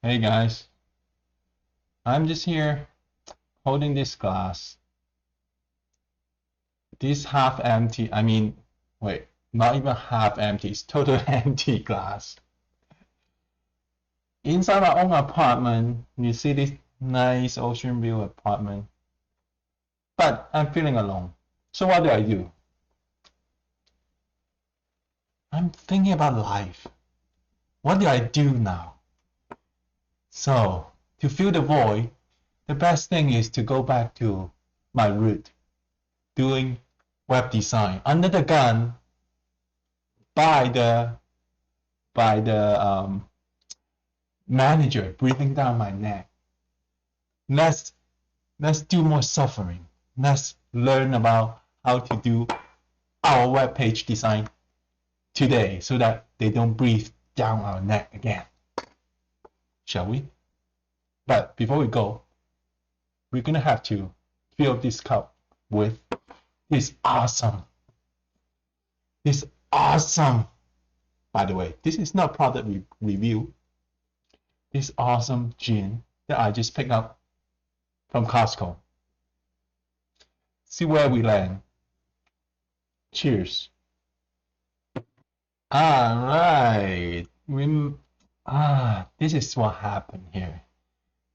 Hey guys, I'm just here holding this glass. This half empty, wait, not even half empty, it's total empty glass. Inside my own apartment, you see this nice ocean view apartment, but I'm feeling alone. So what do? I'm thinking about life. What do I do now? So, to fill the void, the best thing is to go back to my root, doing web design under the gun by the manager breathing down my neck. Let's let's do more suffering. Let's learn about how to do our web page design today so that they don't breathe down our neck again. Shall we? But before we go, we're gonna have to fill this cup with this awesome, this awesome. By the way, this is not product review. This awesome gin that I just picked up from Costco. See where we land. Cheers. All right. This is what happened here.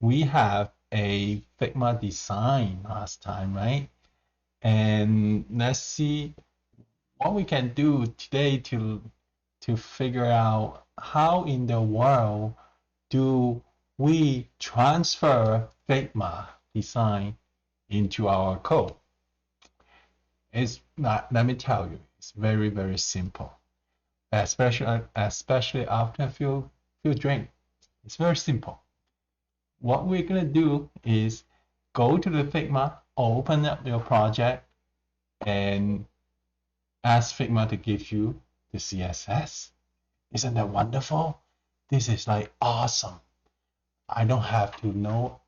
We have a Figma design last time, right? And let's see what we can do today to figure out how in the world do we transfer Figma design into our code. It's not, let me tell you, it's very, very simple. Especially after a few drink. It's very simple. What we're gonna do is go to the Figma, open up your project, and ask Figma to give you the CSS. Isn't that wonderful? This is like awesome. I don't have to know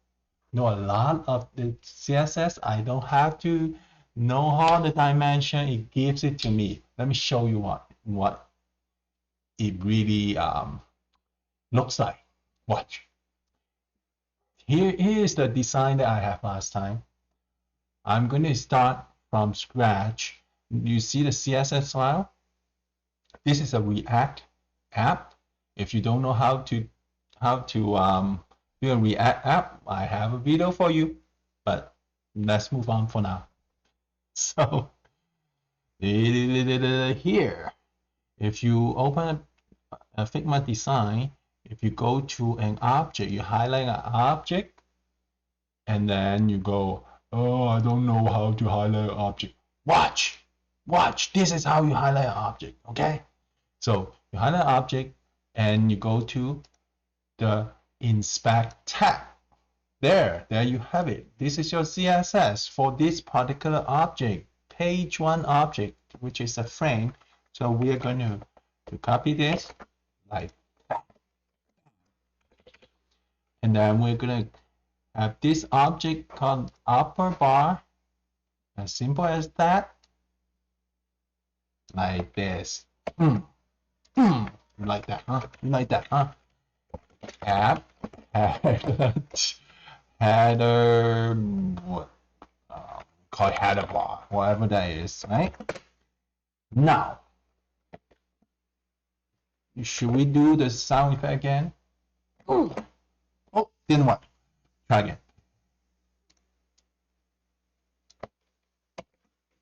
a lot of the CSS. I don't have to know all the dimension. It gives it to me. Let me show you what it really looks like. Watch. Here is the design that I have last time. I'm going to start from scratch. You see the CSS file? This is a React app. If you don't know how to do a React app, I have a video for you. But let's move on for now. So here, if you open a Figma design, if you go to an object, you highlight an object, and then you go, oh, I don't know how to highlight an object. Watch, this is how you highlight an object, okay? So you highlight an object, and you go to the inspect tab. There you have it. This is your CSS for this particular object, page one object, which is a frame. So we are going to copy this like that. And then we're going to have this object called upper bar, as simple as that, like this. You like that, huh? You like that, huh? Tab, header, what? Call it header bar, whatever that is, right? Now, should we do the sound effect again? Oh, didn't work. Try again.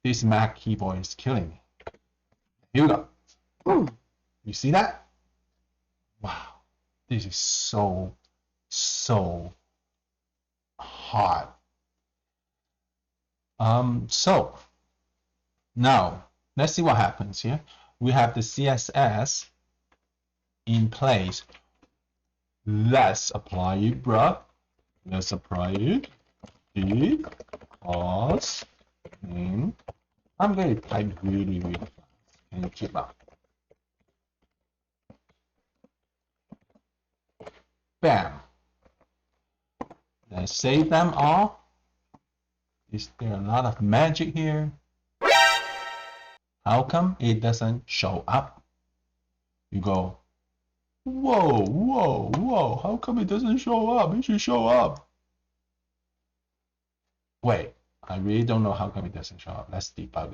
This Mac keyboard is killing me. Here we go. You see that? Wow, this is so hard. So now let's see what happens here. We have the CSS in place. Let's apply it, bruh. Let's apply it. Because I'm going to type really fast and keep up. Bam. Let's save them all. Is there a lot of magic here? How come it doesn't show up? You go Whoa, whoa, whoa. How come it doesn't show up? It should show up. Wait, I really don't know how come it doesn't show up. Let's debug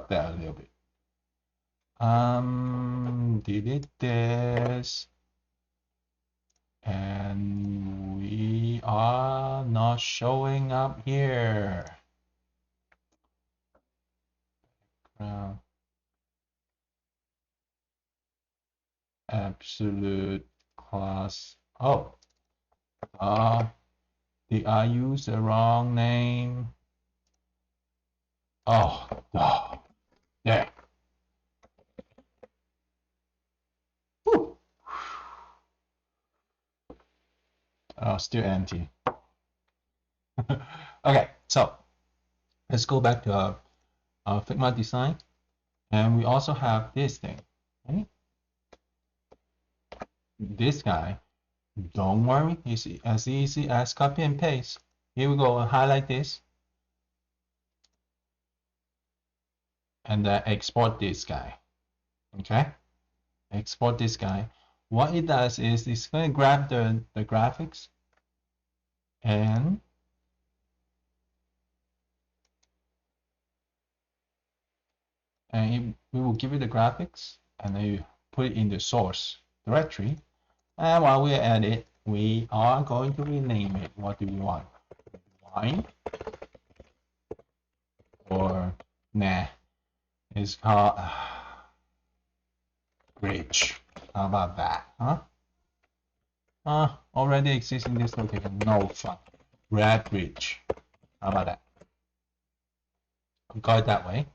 that a little bit. Delete this. And we are not showing up here. Absolute class. Oh, did I use the wrong name? Oh, oh, there. Whew. Oh, still empty. Okay, so let's go back to our Figma design. And we also have this thing. Okay? This guy, don't worry, it's as easy as copy and paste. Here we go, I'll highlight this. And then export this guy. Okay? Export this guy. What it does is it's going to grab the graphics and we will give you the graphics and then you put it in the source directory. And while we're at it, we are going to rename it. What do we want? Wine? Or nah, it's called Bridge. How about that, huh? Already existing this location. No fun. Red Bridge. How about that? We call it that way.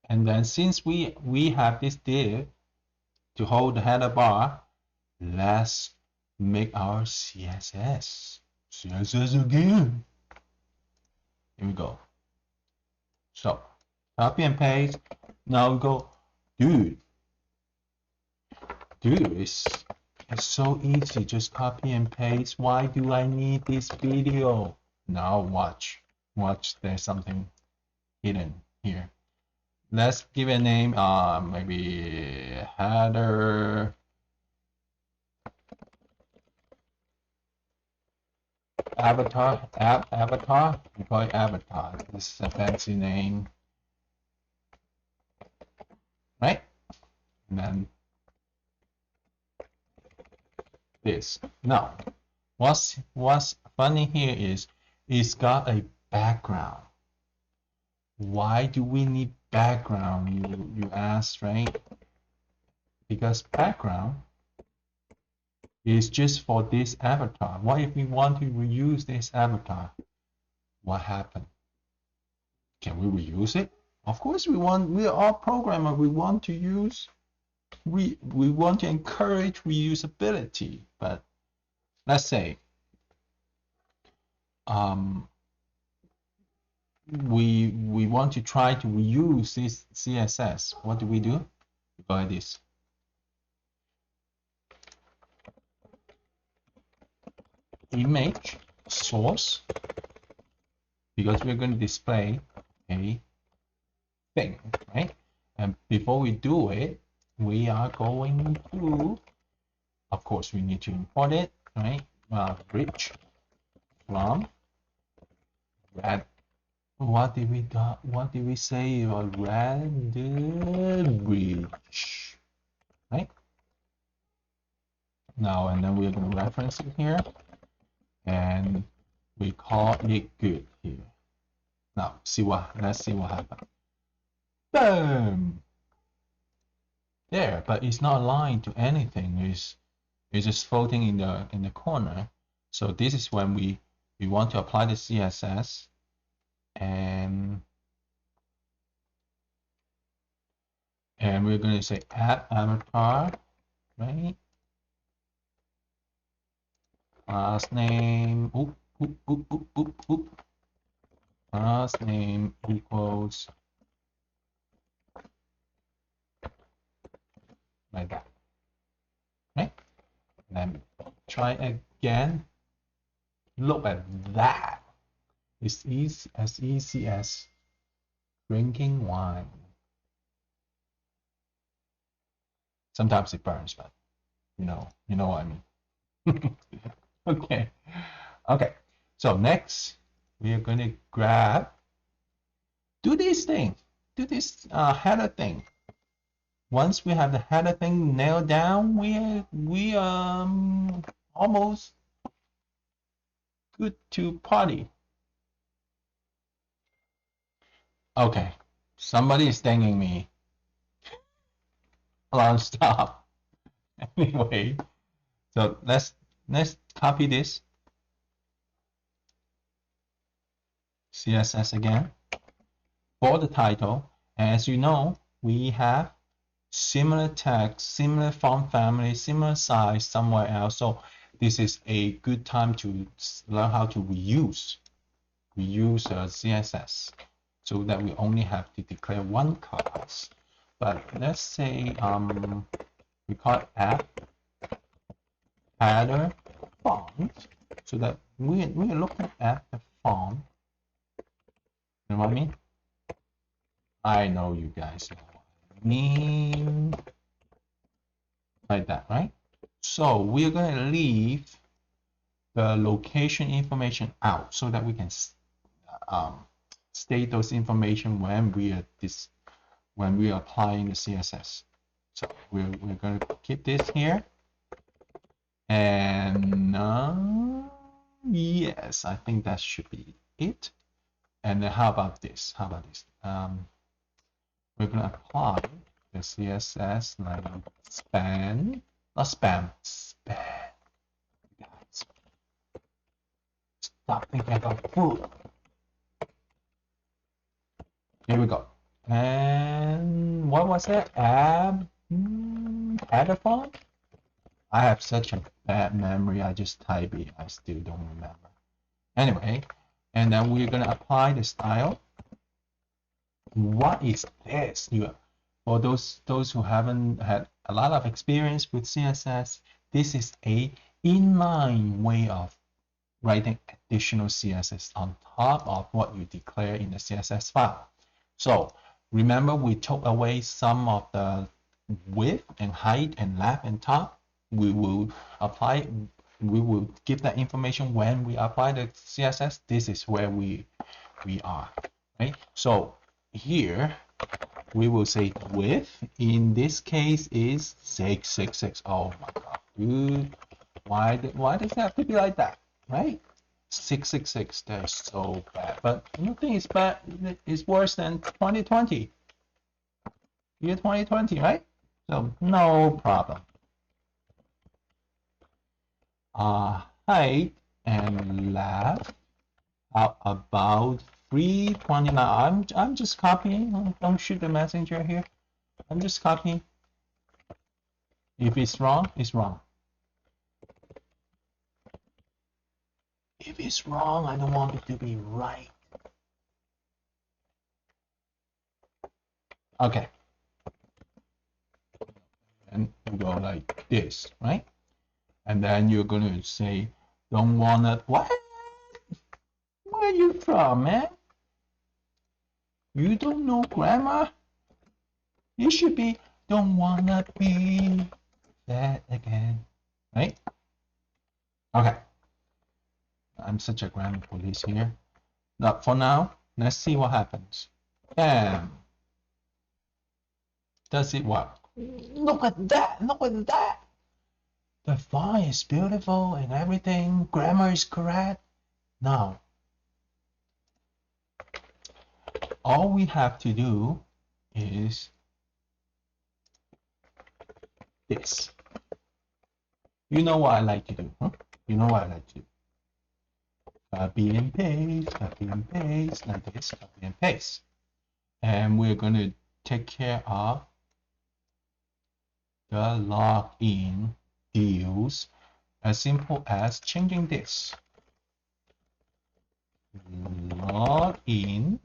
And then since we have this div to hold the header bar, let's make our CSS. CSS again. Here we go. So copy and paste. Now we go, dude, it's so easy. Just copy and paste. Why do I need this video? Now watch. There's something hidden here. Let's give a name. Maybe header avatar. Avatar. We call it avatar. This is a fancy name, right? And then this. Now, what's funny here is it's got a background. Why do we need background? You ask, right? Because background is just for this avatar. What if we want to reuse this avatar? What happened? Can we reuse it? Of course we want. We are all programmers. We want to use. We want to encourage reusability. But let's say we want to try to reuse this CSS. What do? We go like this. Image source, because we're going to display a thing, right? And before we do it, we are going to, of course, we need to import it, right? Bridge from red. What did we got? What did we say about red bridge, right? Now, and then we're going to reference it here, and we call it good here. Now, let's see what happens. Boom! There, but it's not aligned to anything. It's just floating in the corner. So this is when we want to apply the CSS, and we're going to say add avatar, right? Class name. Class name equals like that, right? And then try again. Look at that. It's as easy as drinking wine. Sometimes it burns, but you know what I mean. Okay. Okay. So next, we are going to do this thing, do this header thing. Once we have the header thing nailed down, we almost good to party. Okay, somebody is thanking me. Alarm stop. Anyway, so let's copy this CSS again for the title. As you know, we have similar text, similar font family, similar size somewhere else. So this is a good time to learn how to reuse CSS so that we only have to declare one class. But let's say we call it app header font so that we're looking at the font. You know what I mean? I know you guys know what I mean. Like that, right? So we're going to leave the location information out so that we can state those information when we are applying the CSS. So we're going to keep this here, and yes, I think that should be it. And then how about this? We're going to apply the CSS like span, not spam, span. Guys, stop thinking about food. Here we go. And what was it? Header font? I have such a bad memory. I just type it. I still don't remember. Anyway, and then we're gonna apply the style. What is this? For those who haven't had a lot of experience with CSS, this is a inline way of writing additional CSS on top of what you declare in the CSS file. So remember, we took away some of the width and height and left and top. We will give that information when we apply the CSS. This is where we are, right? So here we will say width in this case is 666. Oh my god, dude, why does it have to be like that, right? 666, that's so bad. But nothing is bad, it's worse than 2020. Year 2020, right? So no problem. Height and left about 329. I'm just copying. Don't shoot the messenger here. I'm just copying. If it's wrong, it's wrong. If it's wrong, I don't want it to be right. Okay. And you go like this, right? And then you're going to say, don't wanna, what? Where are you from, man? You don't know grammar? You should be, don't wanna be that again, right? Okay. I'm such a grammar police here. Now, for now, let's see what happens. Bam. Does it work? Look at that, look at that. The font is beautiful and everything. Grammar is correct. Now, all we have to do is this. You know what I like to do, huh? You know what I like to do. Copy and paste, like this, copy and paste. And we're going to take care of the login deals as simple as changing this. Login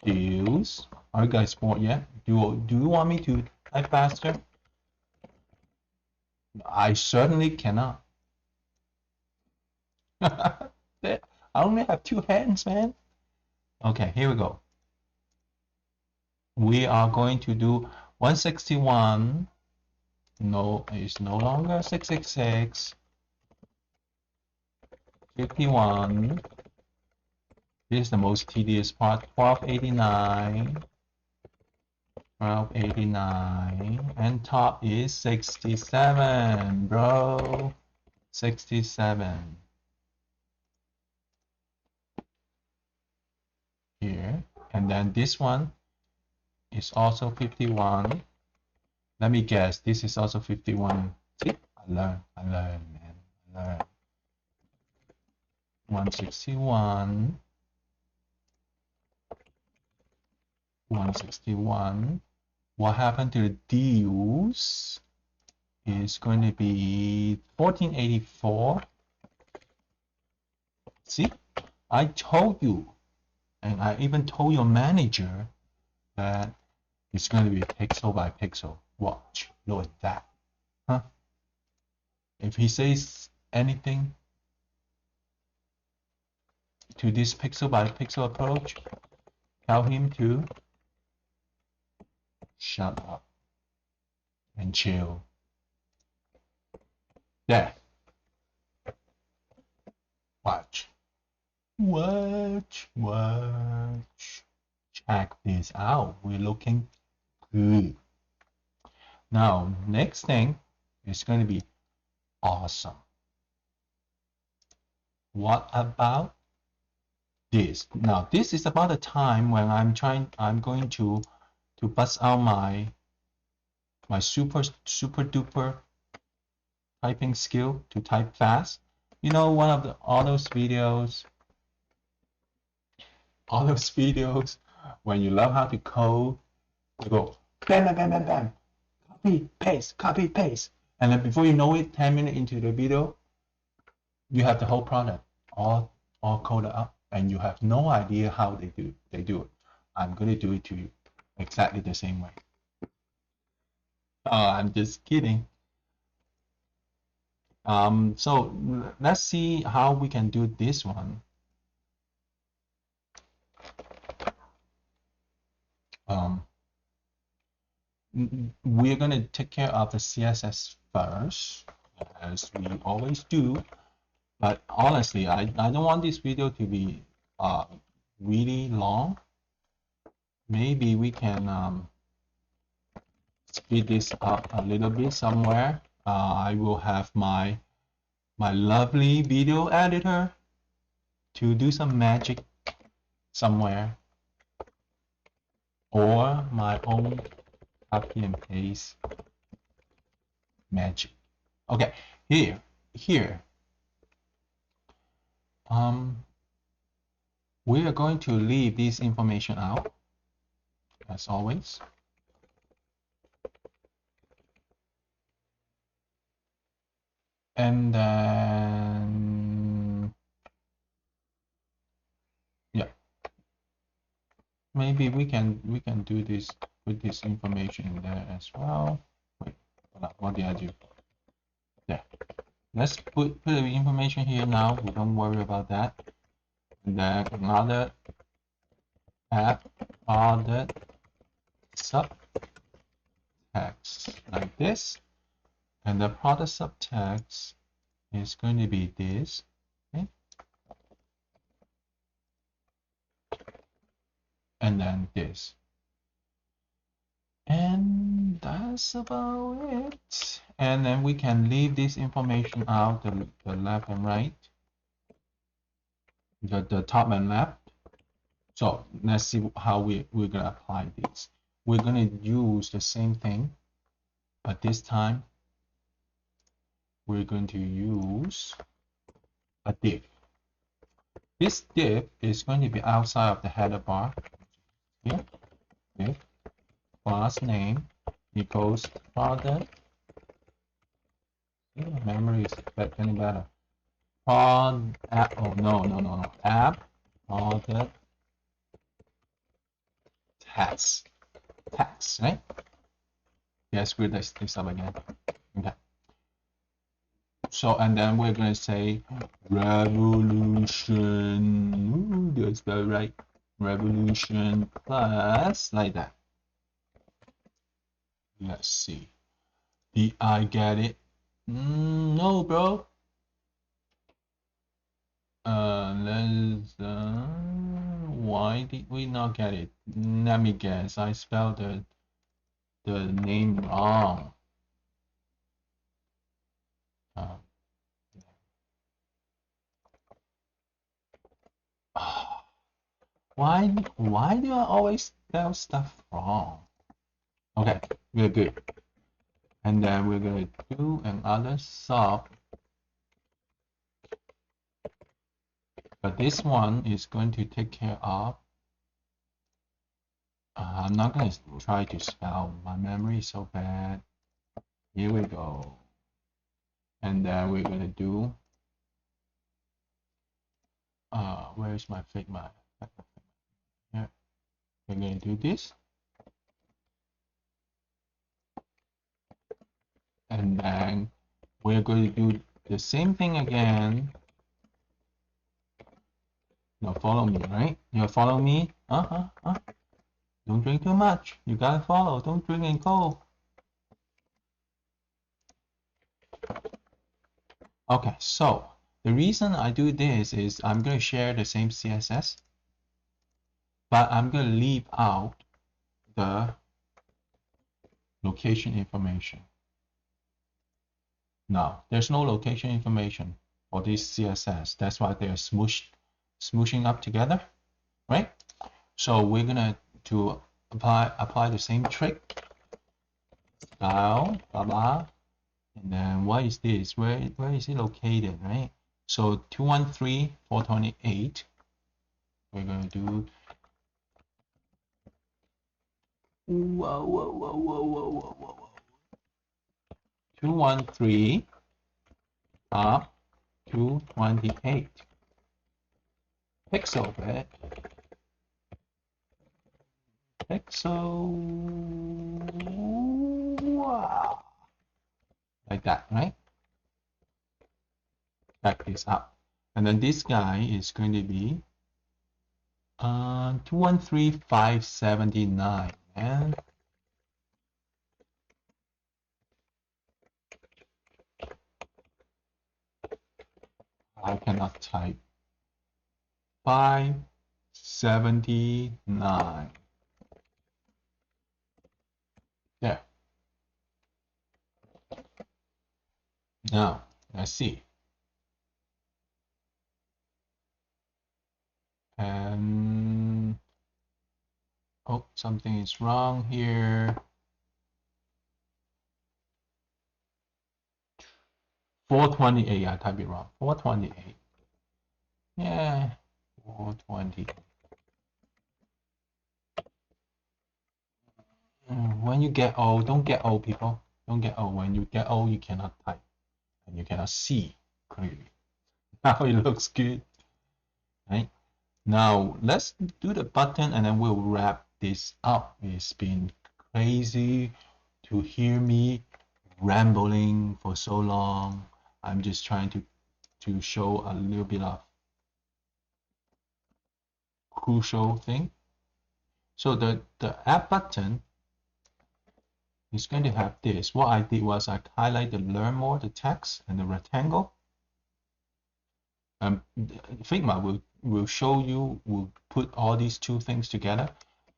deals. Are you guys bored yet? Do you want me to type faster? I certainly cannot. I only have two hands, man. Okay, here we go. we are going to do 161. No, it's no longer 666. 51. This is the most tedious part. 1289. 1289. And top is 67, bro. 67. Here. And then this one is also 51. Let me guess, this is also 51. See? I learned, man. I learned. 161. 161. What happened to the deals is going to be 1484. See? I told you, and I even told your manager that it's going to be pixel by pixel. Watch. Look at that. Huh? If he says anything to this pixel by pixel approach, tell him to shut up and chill. There. Watch. Watch. Check this out. We're looking good. Now, next thing is going to be awesome. What about this? Now, this is about the time when I'm going to bust out my super duper typing skill to type fast. You know, one of all those videos when you learn how to code, you go bam bam bam bam bam, copy paste, and then before you know it, 10 minutes into the video, you have the whole product all coded up, and you have no idea how they do it. I'm going to do it to you exactly the same way. I'm just kidding. So let's see how we can do this one. We're going to take care of the CSS first, as we always do. But honestly, I don't want this video to be really long. Maybe we can speed this up a little bit somewhere. I will have my lovely video editor to do some magic somewhere, or my own copy and paste magic. Okay, here. We are going to leave this information out, as always. And then, yeah, maybe we can do this, put this information in there as well. Wait, what did I do? There. Let's put the information here now. We don't worry about that. And then another add other subtext like this, and the product subtext is going to be this. Okay, and then this, and that's about it. And then we can leave this information out, the left and right, the top and left. So let's see how we're going to apply this. We're going to use the same thing, but this time we're going to use a div. This div is going to be outside of the header bar. Here, div class name equals product. Memory is getting better. App product text, right? Yeah, screw this up again. Okay. So, and then we're going to say revolution. Ooh, that's very right. Revolution plus, like that. Let's see. Did I get it? No, bro. Why did we not get it? Let me guess. I spelled the name wrong. Uh, why do I always spell stuff wrong? Okay, we're good. And then we're gonna do another sub. But this one is going to take care of. I'm not gonna try to spell. My memory is so bad. Here we go. And then we're gonna do. Where's my Figma? Here. We're gonna do this. And then we're going to do the same thing again. Now follow me, right? You follow me? Don't drink too much. You gotta follow. Don't drink and go. Okay, so the reason I do this is I'm going to share the same CSS, but I'm going to leave out the location information. Now, there's no location information for this CSS. That's why they're smooshing up together, right? So we're going to apply the same trick. Style, blah, blah. And then what is this? Where is it located, right? So 213.428. We're going to do 213 up 228 pixel bit. Pixel, wow, like that, right? Back this up, and then this guy is going to be 213579, and I cannot type 579. There. Now let's see. And oh, something is wrong here. 428. I typed it wrong. 428. Yeah, 420. When you get old, don't get old, people. Don't get old. When you get old, you cannot type and you cannot see clearly. Now it looks good, right? Now let's do the button and then we'll wrap this up. It's been crazy to hear me rambling for so long. I'm just trying to show a little bit of crucial thing. So the app button is going to have this. What I did was I highlighted learn more, the text, and the rectangle. Figma will show you, will put all these two things together.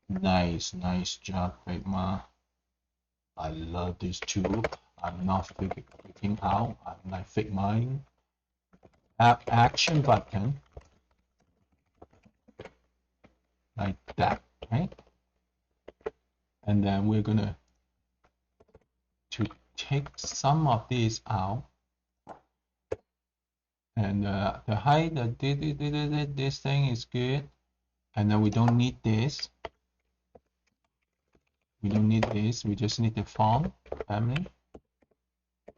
Nice job, Figma. I love this tool. I'm not freaking out. I'm like Figma. App action button, like that, right? And then we're gonna to take some of these out. And the height, this thing is good. And then we don't need this. We don't need this. We just need the font family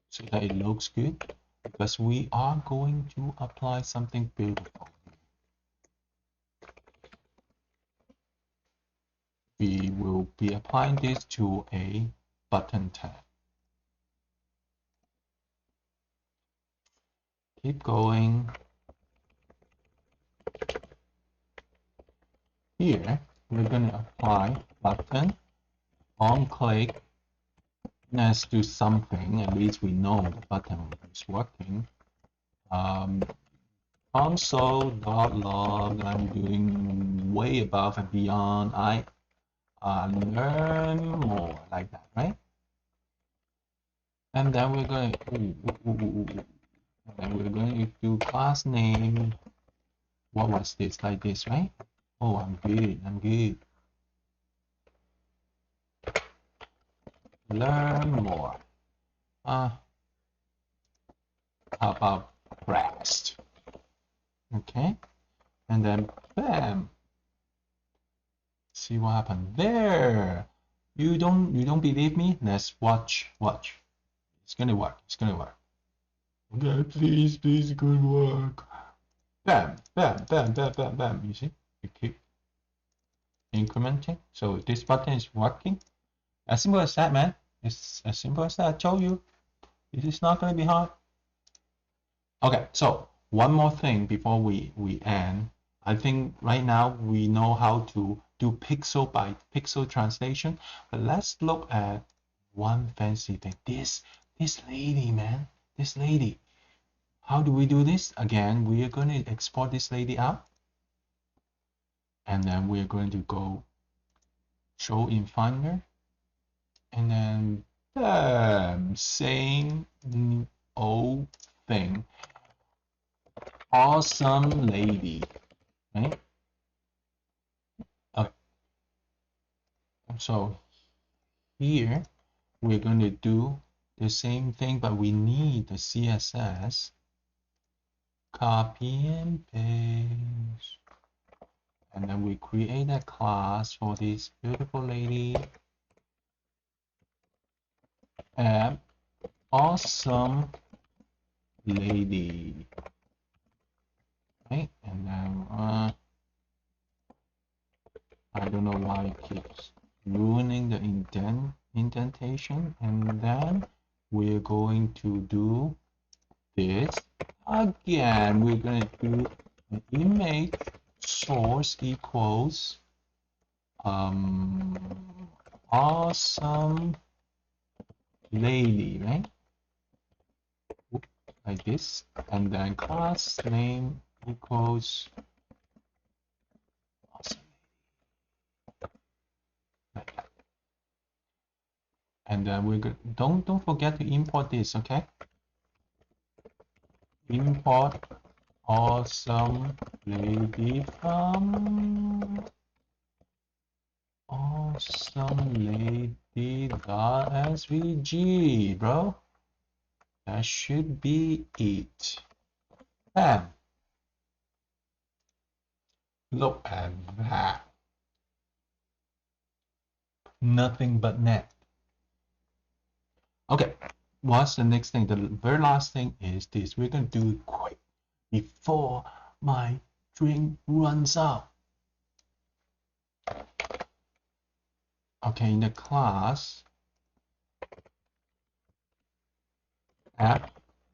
so that it looks good. Because we are going to apply something beautiful. We will be applying this to a button tag. Keep going. Here, we're going to apply button on click Let's do something. At least we know the button is working. Console.log. I'm doing way above and beyond. I learn more like that, right? And then we're going to and we're going to do class name. What was this? Like this, right? Oh, I'm good. I'm good. Learn more. How about rest? Okay, and then bam. See what happened there. You don't believe me? Let's watch. Watch. It's gonna work. It's gonna work. Okay, please, please, good work. Bam, bam, bam, bam, bam, bam. You see? You keep incrementing. So this button is working. As simple as that, man. It's as simple as that. I told you. This is not gonna be hard. Okay, so one more thing before we end. I think right now we know how to do pixel by pixel translation, but let's look at one fancy thing. This lady, man, this lady. How do we do this? Again, we are going to export this lady out, and then we're going to go show in Finder, and then same old thing. Awesome lady, right? So here we're going to do the same thing, but we need the CSS. Copy and paste. And then we create a class for this beautiful lady. And awesome lady. Right? And then I don't know why it keeps ruining the indentation. And then we're going to do this again. We're going to do an image source equals awesome lady, right? Like this, and then class name equals awesome, like that. And then we're good. Don't forget to import this, okay? Import awesome lady from awesome lady.svg, bro. That should be it. And look at that. Nothing but net. Okay, what's the next thing? The very last thing is this. We're going to do it quick before my drink runs out. Okay, in the class app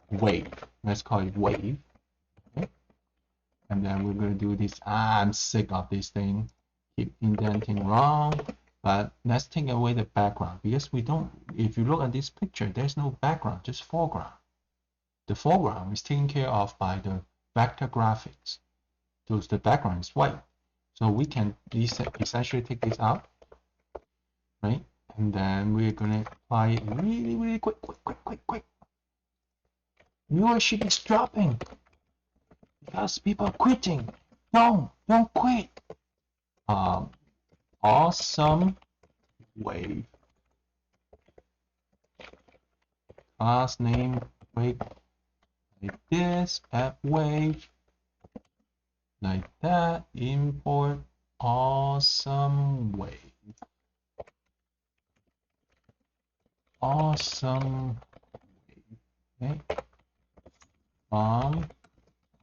wave. Let's call it wave. Okay? And then we're going to do this. I'm sick of this thing. Keep indenting wrong. But let's take away the background because we don't, if you look at this picture, there's no background, just foreground. The foreground is taken care of by the vector graphics. So the background is white. So we can essentially take this out, right? And then we're gonna apply it really, really quick. Viewership is dropping because people are quitting. Don't quit. Awesome wave. Class name wave like this. App wave like that. Import awesome wave. Awesome wave. Okay.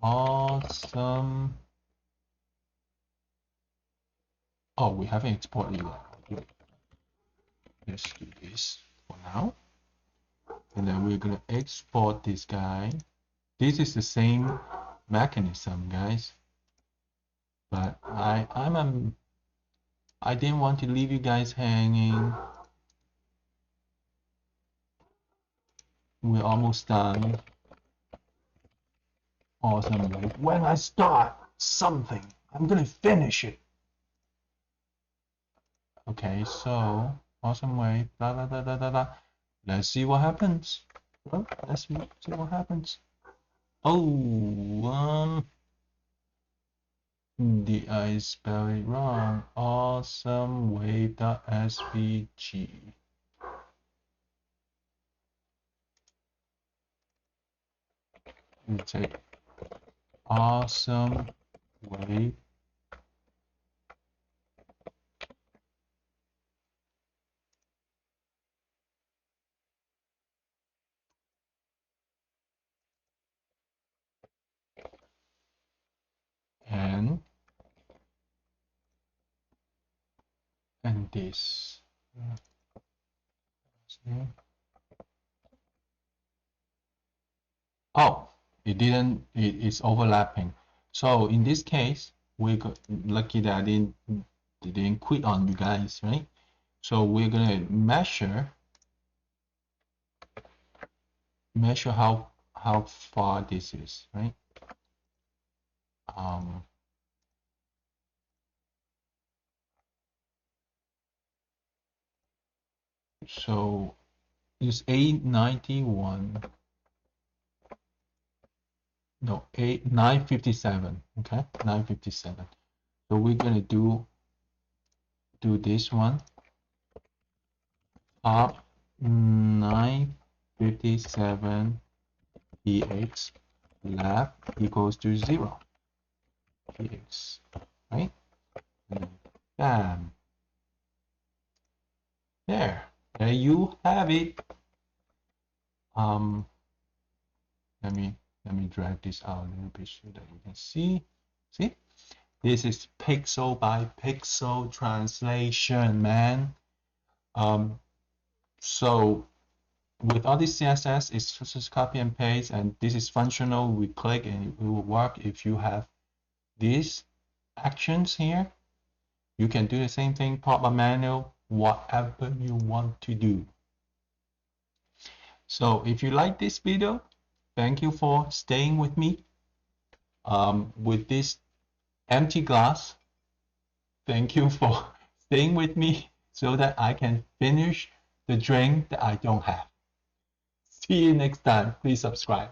Awesome. Oh, we haven't exported yet. Let's do this for now. And then we're gonna export this guy. This is the same mechanism, guys. But I didn't want to leave you guys hanging. we're almost done. Awesome. When I start something, I'm gonna finish it. Okay, so awesome way. Blah blah blah blah blah blah. Let's see what happens. Well, let's see what happens. Oh, did I spell it wrong? Awesome wave.svg. You take awesome wave. And this. Oh, it didn't. It's overlapping. So in this case, we got lucky that I didn't quit on you guys, right? So we're gonna measure how far this is, right? So it's 891. No, 957. Okay, 957. So we're gonna do this one. Up 957 px left equals to 0 px, right? And bam, there you have it. Let me drag this out a little bit so that you can see. This is pixel by pixel translation, man. So with all this CSS, it's just copy and paste, and this is functional. We click and it will work. If you have these actions here, you can do the same thing, pop-up menu, whatever you want to do. So if you like this video, thank you for staying with me. With this empty glass, thank you for staying with me so that I can finish the drink that I don't have. See you next time. Please subscribe.